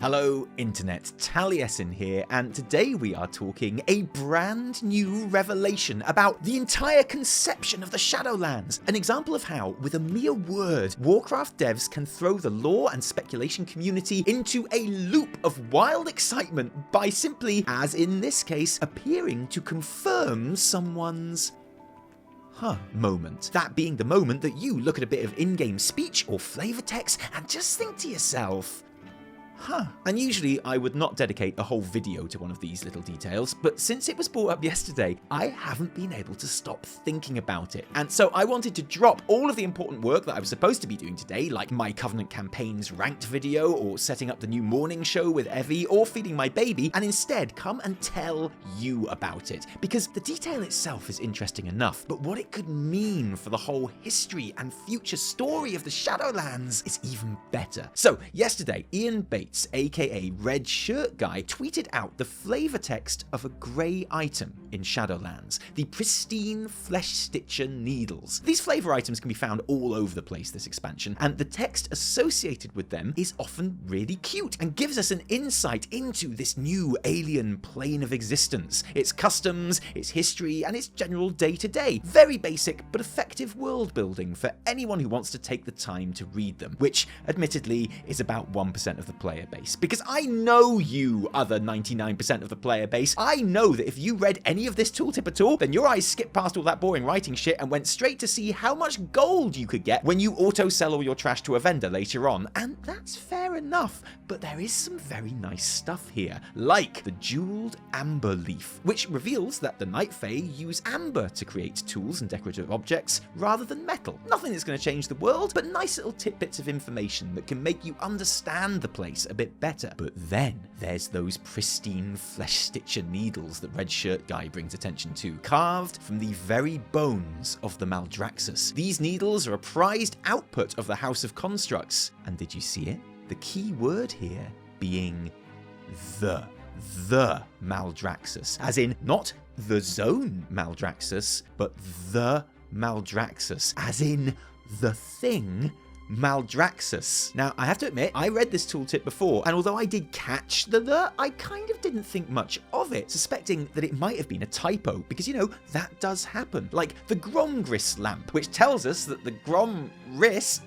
Hello Internet, Taliesin here, and today we are talking a brand new revelation about the entire conception of the Shadowlands. An example of how, with a mere word, Warcraft devs can throw the lore and speculation community into a loop of wild excitement by simply, as in this case, appearing to confirm someone's moment. That being the moment that you look at a bit of in-game speech or flavor text and just think to yourself, And usually I would not dedicate a whole video to one of these little details, but since it was brought up yesterday, I haven't been able to stop thinking about it. And so I wanted to drop all of the important work that I was supposed to be doing today, like my Covenant campaign's ranked video, or setting up the new morning show with Evie, or feeding my baby, and instead come and tell you about it. Because the detail itself is interesting enough, but what it could mean for the whole history and future story of the Shadowlands is even better. So yesterday, Ian Bates, aka Red Shirt Guy, tweeted out the flavor text of a grey item in Shadowlands, the pristine flesh stitcher needles. These flavor items can be found all over the place this expansion, and the text associated with them is often really cute and gives us an insight into this new alien plane of existence, its customs, its history, and its general day-to-day. Very basic but effective world building for anyone who wants to take the time to read them, which admittedly is about 1% of the player base. Because I know you, other 99% of the player base, I know that if you read any of this tooltip at all, then your eyes skipped past all that boring writing shit and went straight to see how much gold you could get when you auto-sell all your trash to a vendor later on. And that's fair enough, but there is some very nice stuff here, like the jeweled amber leaf, which reveals that the Night Fae use amber to create tools and decorative objects rather than metal. Nothing that's going to change the world, but nice little tidbits of information that can make you understand the place a bit better. But then there's those pristine flesh stitcher needles that Red Shirt Guy brings attention to, carved from the very bones of the Maldraxxus. These needles are a prized output of the House of Constructs. And did you see it? The key word here being the Maldraxxus, as in not the zone Maldraxxus, but the Maldraxxus, as in the thing Maldraxxus. Now, I have to admit, I read this tooltip before, and although I did catch the, I kind of didn't think much of it, suspecting that it might have been a typo, because, you know, that does happen. Like the Gromgris lamp, which tells us that the Gromris...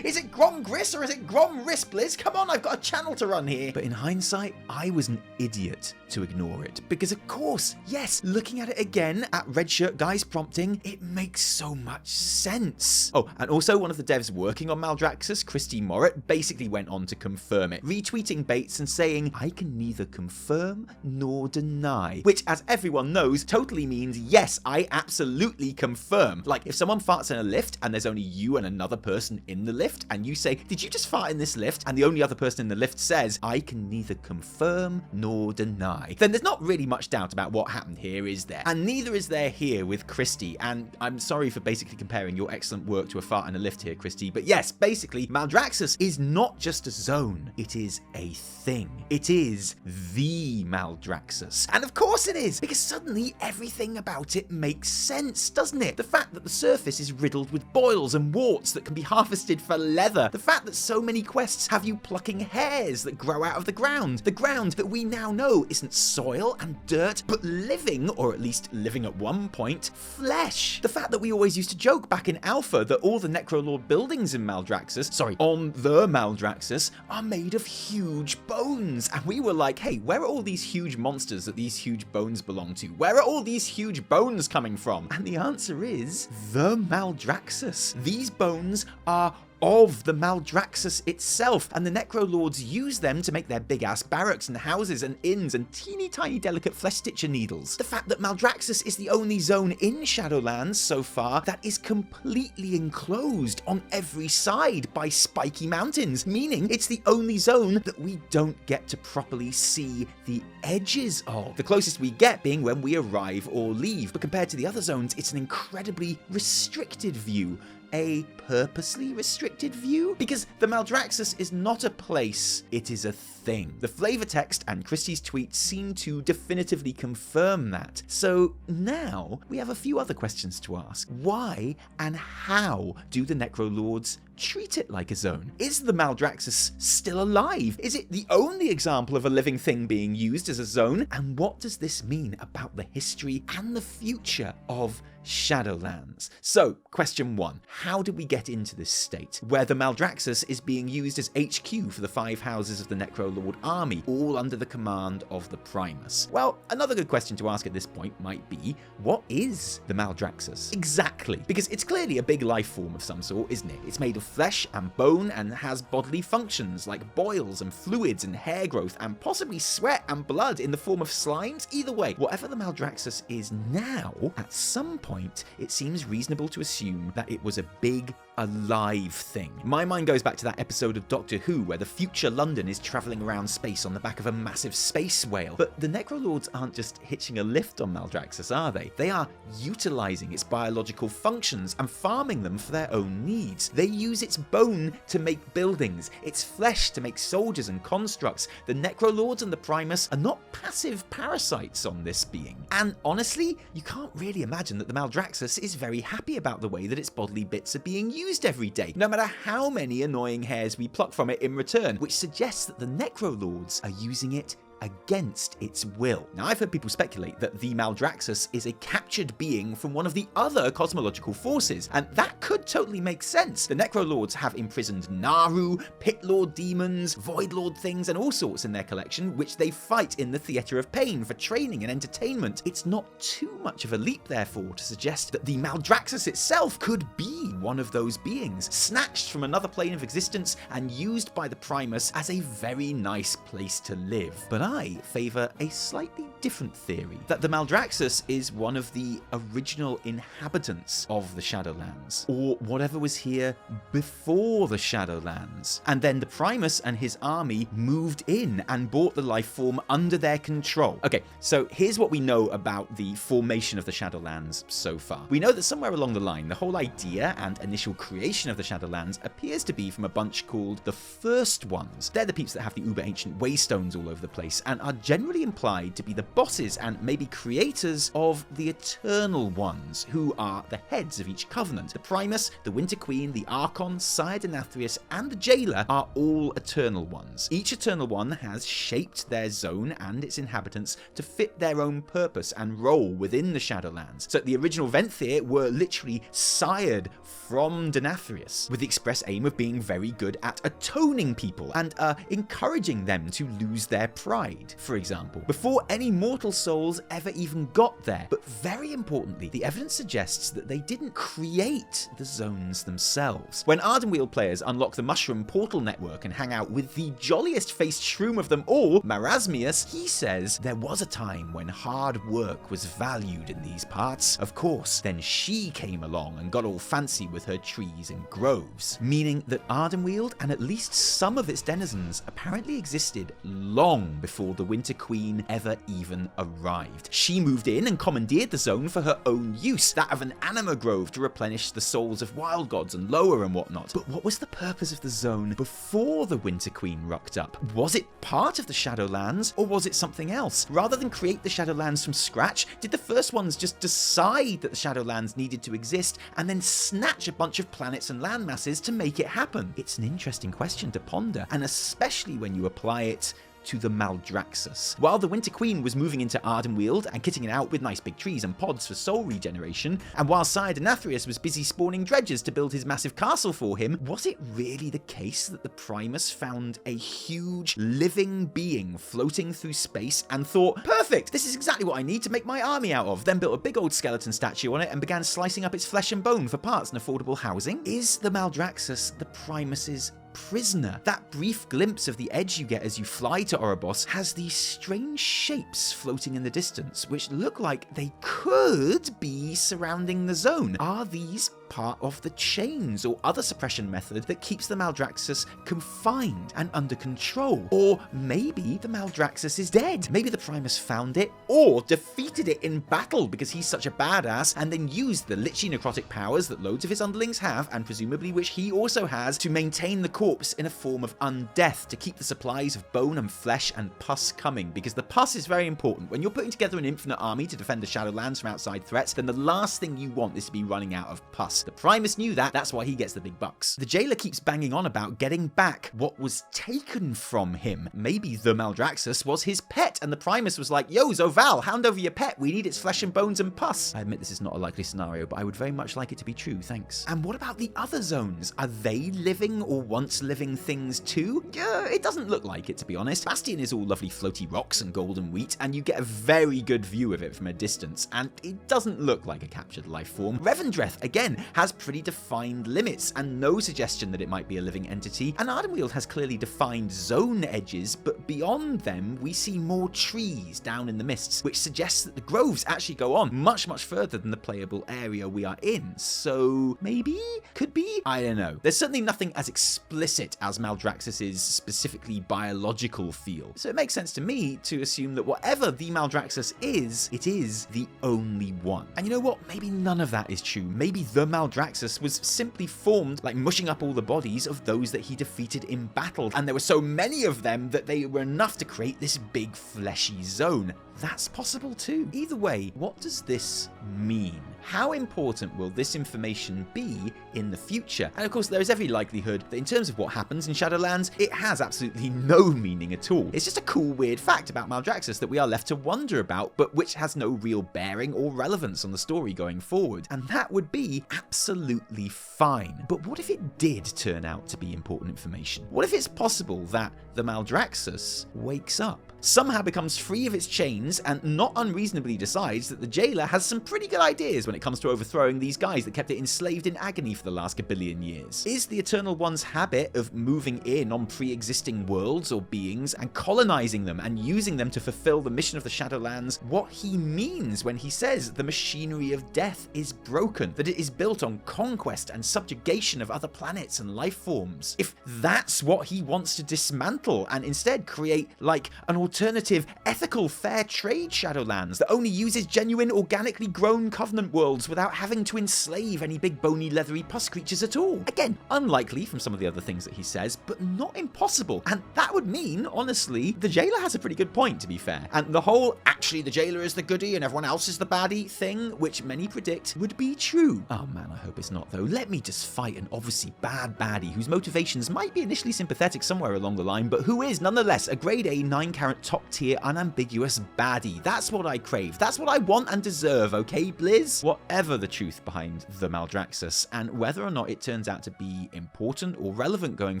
Is it Gromgris or is it Gromris, Blizz? Come on, I've got a channel to run here. But in hindsight, I was an idiot to ignore it, because of course, yes, looking at it again at Red Shirt Guy's prompting, it makes so much sense. Oh, and also one of the devs working on Maldraxxus, Christy Morit, basically went on to confirm it, retweeting Bates and saying, "I can neither confirm nor deny," which, as everyone knows, totally means yes, I absolutely confirm. Like, if someone farts in a lift and there's only you and another person in the lift, and you say, "Did you just fart in this lift?" and the only other person in the lift says, "I can neither confirm nor deny," then there's not really much doubt about what happened here, is there? And neither is there here with Christy, and I'm sorry for basically comparing your excellent work to a fart in a lift here, Christy, but yes, basically, Maldraxxus is not just a zone, it is a thing. It is the Maldraxxus. And of course it is, because suddenly everything about it makes sense, doesn't it? The fact that the surface is riddled with boils and warts that can be harvested for leather. The fact that so many quests have you plucking hairs that grow out of the ground that we now know isn't soil and dirt, but living, or at least living at one point, flesh. The fact that we always used to joke back in Alpha that all the Necrolord buildings in Maldraxxus, on the Maldraxxus, are made of huge bones. And we were like, hey, where are all these huge monsters that these huge bones belong to? Where are all these huge bones coming from? And the answer is the Maldraxxus. These bones are of the Maldraxxus itself, and the Necrolords use them to make their big-ass barracks and houses and inns and teeny tiny delicate flesh stitcher needles. The fact that Maldraxxus is the only zone in Shadowlands so far that is completely enclosed on every side by spiky mountains, meaning it's the only zone that we don't get to properly see the edges of. The closest we get being when we arrive or leave, but compared to the other zones, it's an incredibly restricted view. a purposely restricted view? Because the Maldraxxus is not a place, it is a thing. The flavor text and Christie's tweet seem to definitively confirm that. So now we have a few other questions to ask. Why and how do the Necrolords treat it like a zone? Is the Maldraxxus still alive? Is it the only example of a living thing being used as a zone? And what does this mean about the history and the future of Shadowlands? So, question 1. How did we get into this state, where the Maldraxxus is being used as HQ for the 5 houses of the Necrolord army, all under the command of the Primus? Well, another good question to ask at this point might be, what is the Maldraxxus exactly? Because it's clearly a big life form of some sort, isn't it? It's made of flesh and bone and has bodily functions like boils and fluids and hair growth and possibly sweat and blood in the form of slimes. Either way, whatever the Maldraxxus is now, at some point it seems reasonable to assume that it was a big, alive thing. My mind goes back to that episode of Doctor Who where the future London is travelling around space on the back of a massive space whale. But the Necrolords aren't just hitching a lift on Maldraxxus, are they? They are utilising its biological functions and farming them for their own needs. They use its bone to make buildings, its flesh to make soldiers and constructs. The Necrolords and the Primus are not passive parasites on this being. And honestly, you can't really imagine that the Maldraxxus is very happy about the way that its bodily bits are being used every day, no matter how many annoying hairs we pluck from it in return, which suggests that the Necrolords are using it against its will. Now, I've heard people speculate that the Maldraxxus is a captured being from one of the other cosmological forces, and that could totally make sense. The Necrolords have imprisoned Naru, Pit Lord demons, Void Lord things, and all sorts in their collection, which they fight in the Theatre of Pain for training and entertainment. It's not too much of a leap, therefore, to suggest that the Maldraxxus itself could be one of those beings, snatched from another plane of existence and used by the Primus as a very nice place to live. But I favour a slightly different theory, that the Maldraxxus is one of the original inhabitants of the Shadowlands, or whatever was here before the Shadowlands, and then the Primus and his army moved in and brought the life form under their control. Okay, so here's what we know about the formation of the Shadowlands so far. We know that somewhere along the line, the whole idea and initial creation of the Shadowlands appears to be from a bunch called the First Ones. They're the peeps that have the uber ancient waystones all over the place, and are generally implied to be the bosses and maybe creators of the Eternal Ones, who are the heads of each covenant. The Primus, the Winter Queen, the Archon, Sire Denathrius, and the Jailer are all Eternal Ones. Each Eternal One has shaped their zone and its inhabitants to fit their own purpose and role within the Shadowlands. So the original Venthyr were literally sired from Denathrius, with the express aim of being very good at atoning people and encouraging them to lose their pride, for example, before any mortal souls ever even got there. But very importantly, the evidence suggests that they didn't create the zones themselves. When Ardenweald players unlock the Mushroom Portal Network and hang out with the jolliest faced shroom of them all, Marasmius, he says there was a time when hard work was valued in these parts. Of course, then she came along and got all fancy with her trees and groves, meaning that Ardenweald and at least some of its denizens apparently existed long before the Winter Queen ever even arrived. She moved in and commandeered the zone for her own use, that of an anima grove to replenish the souls of wild gods and lower and whatnot. But what was the purpose of the zone before the Winter Queen rucked up? Was it part of the Shadowlands, or was it something else? Rather than create the Shadowlands from scratch, did the First Ones just decide that the Shadowlands needed to exist and then snatch a bunch of planets and landmasses to make it happen? It's an interesting question to ponder, and especially when you apply it to the Maldraxxus. While the Winter Queen was moving into Ardenweald and kitting it out with nice big trees and pods for soul regeneration, and while Sire Denathrius was busy spawning dredgers to build his massive castle for him, was it really the case that the Primus found a huge living being floating through space and thought, perfect, this is exactly what I need to make my army out of, then built a big old skeleton statue on it and began slicing up its flesh and bone for parts and affordable housing? Is the Maldraxxus the Primus's prisoner? That brief glimpse of the edge you get as you fly to Oribos has these strange shapes floating in the distance, which look like they could be surrounding the zone. Are these part of the chains or other suppression method that keeps the Maldraxxus confined and under control. Or maybe the Maldraxxus is dead. Maybe the Primus found it or defeated it in battle because he's such a badass, and then used the literally necrotic powers that loads of his underlings have, and presumably which he also has, to maintain the corpse in a form of undeath, to keep the supplies of bone and flesh and pus coming, because the pus is very important. When you're putting together an infinite army to defend the Shadowlands from outside threats, then the last thing you want is to be running out of pus. The Primus knew that, that's why he gets the big bucks. The jailer keeps banging on about getting back what was taken from him. Maybe the Maldraxxus was his pet, and the Primus was like, yo, Zoval, hand over your pet, we need its flesh and bones and pus. I admit this is not a likely scenario, but I would very much like it to be true, thanks. And what about the other zones? Are they living or once living things too? It doesn't look like it, to be honest. Bastion is all lovely floaty rocks and golden wheat, and you get a very good view of it from a distance, and it doesn't look like a captured life form. Revendreth, again, has pretty defined limits, and no suggestion that it might be a living entity, and Ardenweald has clearly defined zone edges, but beyond them, we see more trees down in the mists, which suggests that the groves actually go on much, much further than the playable area we are in. So maybe? Could be? I don't know. There's certainly nothing as explicit as Maldraxxus's specifically biological feel, so it makes sense to me to assume that whatever the Maldraxxus is, it is the only one. And you know what? Maybe none of that is true. Maybe the Maldraxxus was simply formed, like mushing up all the bodies of those that he defeated in battle, and there were so many of them that they were enough to create this big fleshy zone. That's possible too. Either way, what does this mean? How important will this information be in the future? And of course, there is every likelihood that in terms of what happens in Shadowlands, it has absolutely no meaning at all. It's just a cool, weird fact about Maldraxxus that we are left to wonder about, but which has no real bearing or relevance on the story going forward. And that would be absolutely fine. But what if it did turn out to be important information? What if it's possible that the Maldraxxus wakes up, somehow becomes free of its chains, and not unreasonably decides that the jailer has some pretty good ideas when it comes to overthrowing these guys that kept it enslaved in agony for the last gabillion years? Is the Eternal One's habit of moving in on pre-existing worlds or beings and colonizing them and using them to fulfill the mission of the Shadowlands what he means when he says the machinery of death is broken, that it is built on conquest and subjugation of other planets and life forms? If that's what he wants to dismantle and instead create like an alternative, ethical, fair trade Shadowlands that only uses genuine, organically grown Covenant worlds without having to enslave any big bony, leathery pus creatures at all. Again, unlikely from some of the other things that he says, but not impossible. And that would mean, honestly, the jailer has a pretty good point, to be fair. And the whole, actually the jailer is the goodie and everyone else is the baddie thing, which many predict would be true. Oh man, I hope it's not though. Let me just fight an obviously bad baddie whose motivations might be initially sympathetic somewhere along the line, but who is nonetheless a grade A 9-carat top tier unambiguous baddie. That's what I crave. That's what I want and deserve, okay, Blizz? Whatever the truth behind the Maldraxxus, and whether or not it turns out to be important or relevant going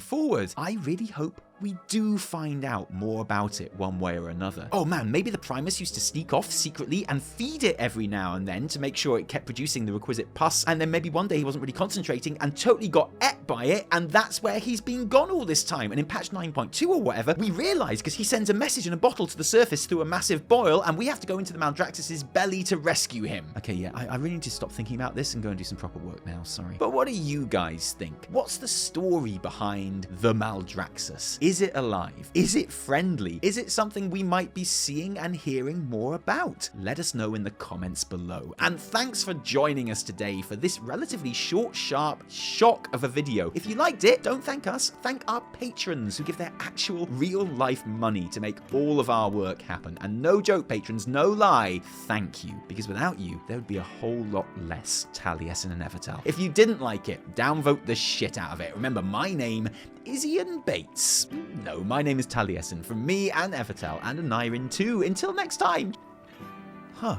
forward, I really hope we do find out more about it one way or another. Oh man, maybe the Primus used to sneak off secretly and feed it every now and then to make sure it kept producing the requisite pus, and then maybe one day he wasn't really concentrating and totally got ate by it, and that's where he's been gone all this time. And in patch 9.2 or whatever, we realise because he sends a message in a bottle to the surface through a massive boil, and we have to go into the Maldraxxus's belly to rescue him. Okay, yeah, I really need to stop thinking about this and go and do some proper work now, sorry. But what do you guys think? What's the story behind the Maldraxxus? Is it alive? Is it friendly? Is it something we might be seeing and hearing more about? Let us know in the comments below. And thanks for joining us today for this relatively short, sharp shock of a video. If you liked it, don't thank us, thank our patrons who give their actual real-life money to make all of our work happen. And no joke, patrons, no lie, thank you. Because without you, there would be a whole lot less Taliesin and Evitel. If you didn't like it, downvote the shit out of it. Remember, my name is Ian Bates. No, my name is Taliesin, from me and Evitel, and Anirin too. Until next time. Huh.